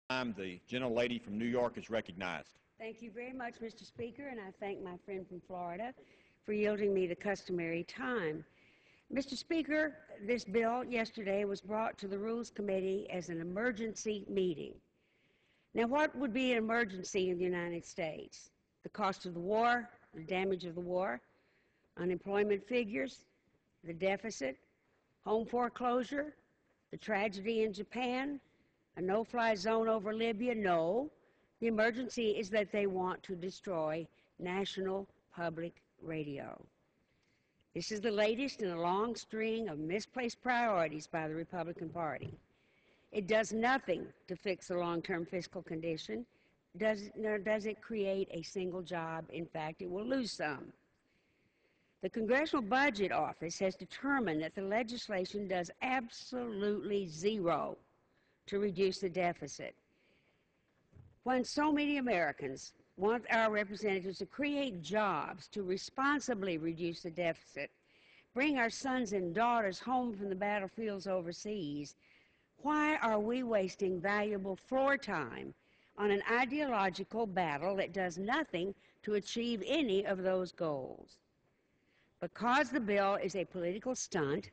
The gentlelady from New York is recognized. Thank you very much, Mr. Speaker, and I thank my friend from Florida for yielding me the customary time. Mr. Speaker, this bill yesterday was brought to the Rules Committee as an emergency meeting. Now, what would be an emergency in the United States? The cost of the war, the damage of the war, unemployment figures, the deficit, home foreclosure, the tragedy in Japan, a no-fly zone over Libya? No. The emergency is that they want to destroy National Public Radio. This is the latest in a long string of misplaced priorities by the Republican Party. It does nothing to fix the long-term fiscal condition, nor does it create a single job. In fact, it will lose some. The Congressional Budget Office has determined that the legislation does absolutely zero to reduce the deficit. When so many Americans want our representatives to create jobs to responsibly reduce the deficit, bring our sons and daughters home from the battlefields overseas, why are we wasting valuable floor time on an ideological battle that does nothing to achieve any of those goals? Because the bill is a political stunt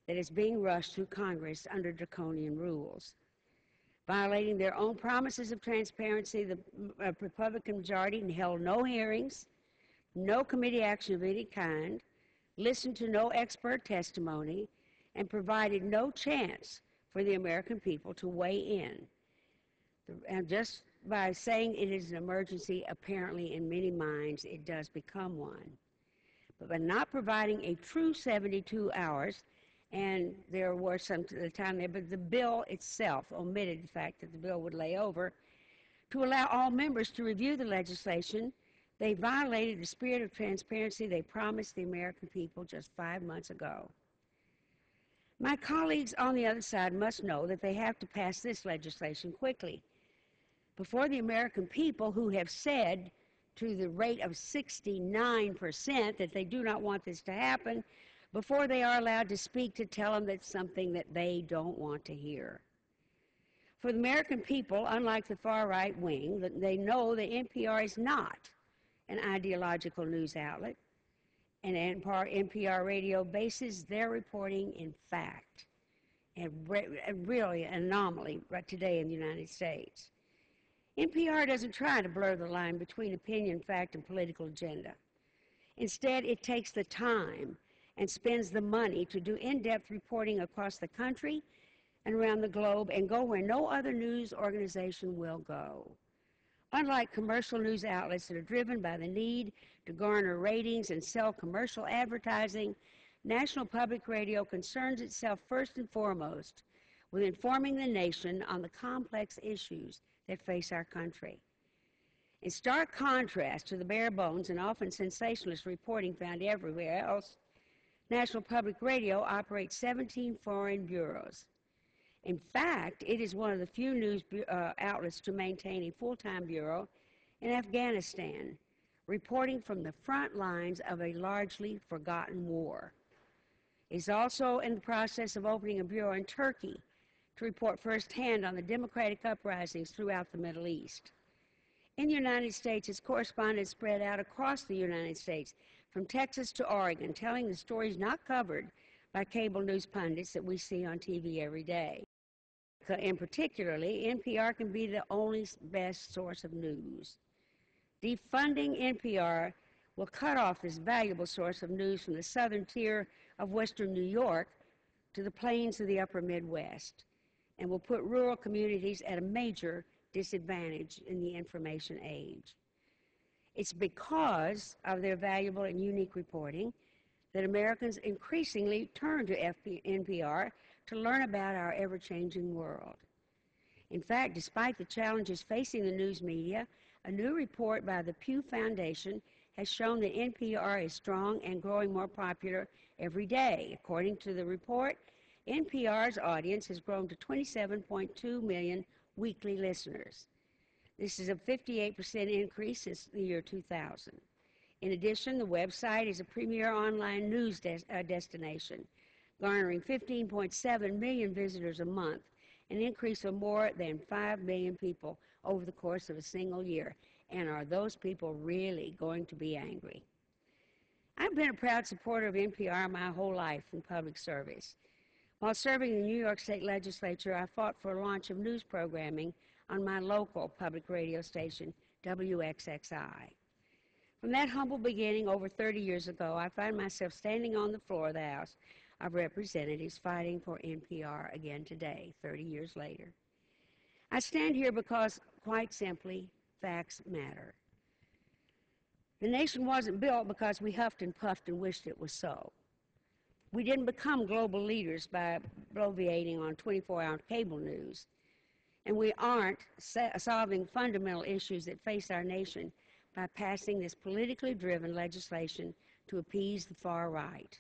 that is being rushed through Congress under draconian rules. Violating their own promises of transparency, the Republican majority held no hearings, no committee action of any kind, listened to no expert testimony, and provided no chance for the American people to weigh in. And just by saying it is an emergency, apparently in many minds it does become one. But by not providing a true 72 hours, and there were some to the time there, but the bill itself omitted the fact that the bill would lay over, to allow all members to review the legislation, they violated the spirit of transparency they promised the American people just 5 months ago. My colleagues on the other side must know that they have to pass this legislation quickly before the American people, who have said to the rate of 69% that they do not want this to happen, before they are allowed to speak, to tell them that's something that they don't want to hear. For the American people, unlike the far-right wing, they know that NPR is not an ideological news outlet, and NPR radio bases their reporting in fact, and really an anomaly right today in the United States. NPR doesn't try to blur the line between opinion, fact, and political agenda. Instead, it takes the time and spends the money to do in-depth reporting across the country and around the globe and go where no other news organization will go. Unlike commercial news outlets that are driven by the need to garner ratings and sell commercial advertising, National Public Radio concerns itself first and foremost with informing the nation on the complex issues that face our country. In stark contrast to the bare bones and often sensationalist reporting found everywhere else, National Public Radio operates 17 foreign bureaus. In fact, it is one of the few news outlets to maintain a full-time bureau in Afghanistan, reporting from the front lines of a largely forgotten war. It is also in the process of opening a bureau in Turkey to report firsthand on the democratic uprisings throughout the Middle East. In the United States, its correspondents spread out across the United States, from Texas to Oregon, telling the stories not covered by cable news pundits that we see on TV every day. And particularly, NPR can be the only best source of news. Defunding NPR will cut off this valuable source of news from the southern tier of western New York to the plains of the upper Midwest, and will put rural communities at a major disadvantage in the information age. It's because of their valuable and unique reporting that Americans increasingly turn to NPR to learn about our ever-changing world. In fact, despite the challenges facing the news media, a new report by the Pew Foundation has shown that NPR is strong and growing more popular every day. According to the report, NPR's audience has grown to 27.2 million weekly listeners. This is a 58% increase since the year 2000. In addition, the website is a premier online news destination, garnering 15.7 million visitors a month an increase of more than 5 million people over the course of a single year. And are those people really going to be angry? I've been a proud supporter of NPR my whole life in public service. While serving in the New York State Legislature, I fought for a launch of news programming on my local public radio station, WXXI. From that humble beginning over 30 years ago, I find myself standing on the floor of the House of Representatives fighting for NPR again today, 30 years later. I stand here because, quite simply, facts matter. The nation wasn't built because we huffed and puffed and wished it was so. We didn't become global leaders by bloviating on 24-hour cable news. And we aren't solving fundamental issues that face our nation by passing this politically driven legislation to appease the far right.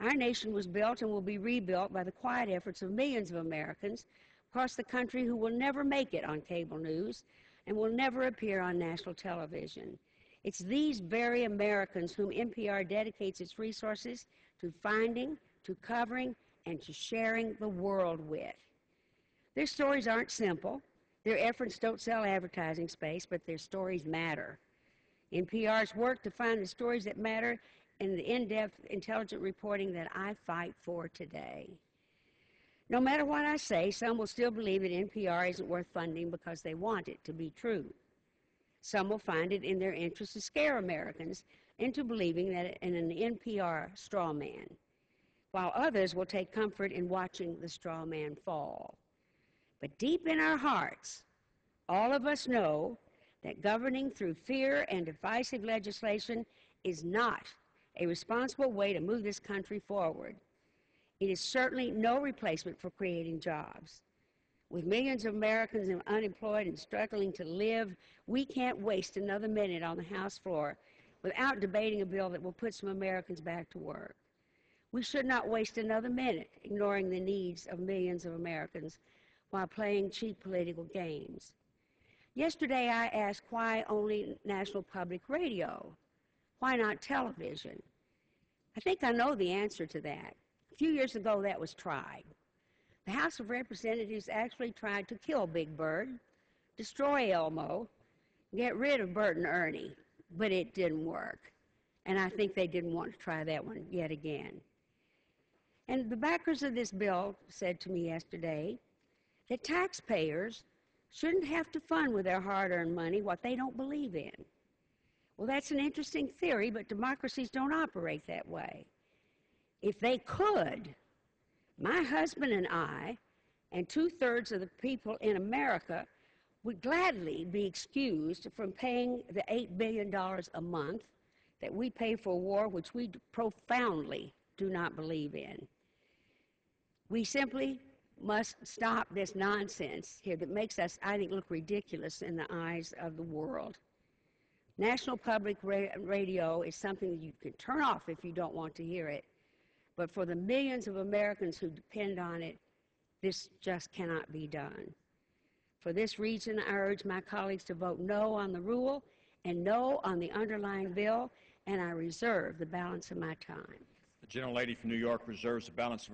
Our nation was built and will be rebuilt by the quiet efforts of millions of Americans across the country who will never make it on cable news and will never appear on national television. It's these very Americans whom NPR dedicates its resources to finding, to covering, and to sharing the world with. Their stories aren't simple. Their efforts don't sell advertising space, but their stories matter. NPR's work to find the stories that matter in the in-depth, intelligent reporting that I fight for today. No matter what I say, some will still believe that NPR isn't worth funding because they want it to be true. Some will find it in their interest to scare Americans into believing that in an NPR straw man, while others will take comfort in watching the straw man fall. But deep in our hearts, all of us know that governing through fear and divisive legislation is not a responsible way to move this country forward. It is certainly no replacement for creating jobs. With millions of Americans unemployed and struggling to live, we can't waste another minute on the House floor without debating a bill that will put some Americans back to work. We should not waste another minute ignoring the needs of millions of Americans while playing cheap political games. Yesterday I asked why only National Public Radio? Why not television? I think I know the answer to that. A few years ago that was tried. The House of Representatives actually tried to kill Big Bird, destroy Elmo, get rid of Bert and Ernie, but it didn't work. And I think they didn't want to try that one yet again. And the backers of this bill said to me yesterday that taxpayers shouldn't have to fund with their hard-earned money what they don't believe in. Well, that's an interesting theory, but democracies don't operate that way. If they could, my husband and I, and 2/3 of the people in America, would gladly be excused from paying the $8 billion a month that we pay for a war which we profoundly do not believe in. We simply must stop this nonsense here that makes us, I think, look ridiculous in the eyes of the world. National Public Radio is something that you can turn off if you don't want to hear it. But for the millions of Americans who depend on it, this just cannot be done. For this reason, I urge my colleagues to vote no on the rule and no on the underlying bill, and I reserve the balance of my time. The gentlelady from New York reserves the balance of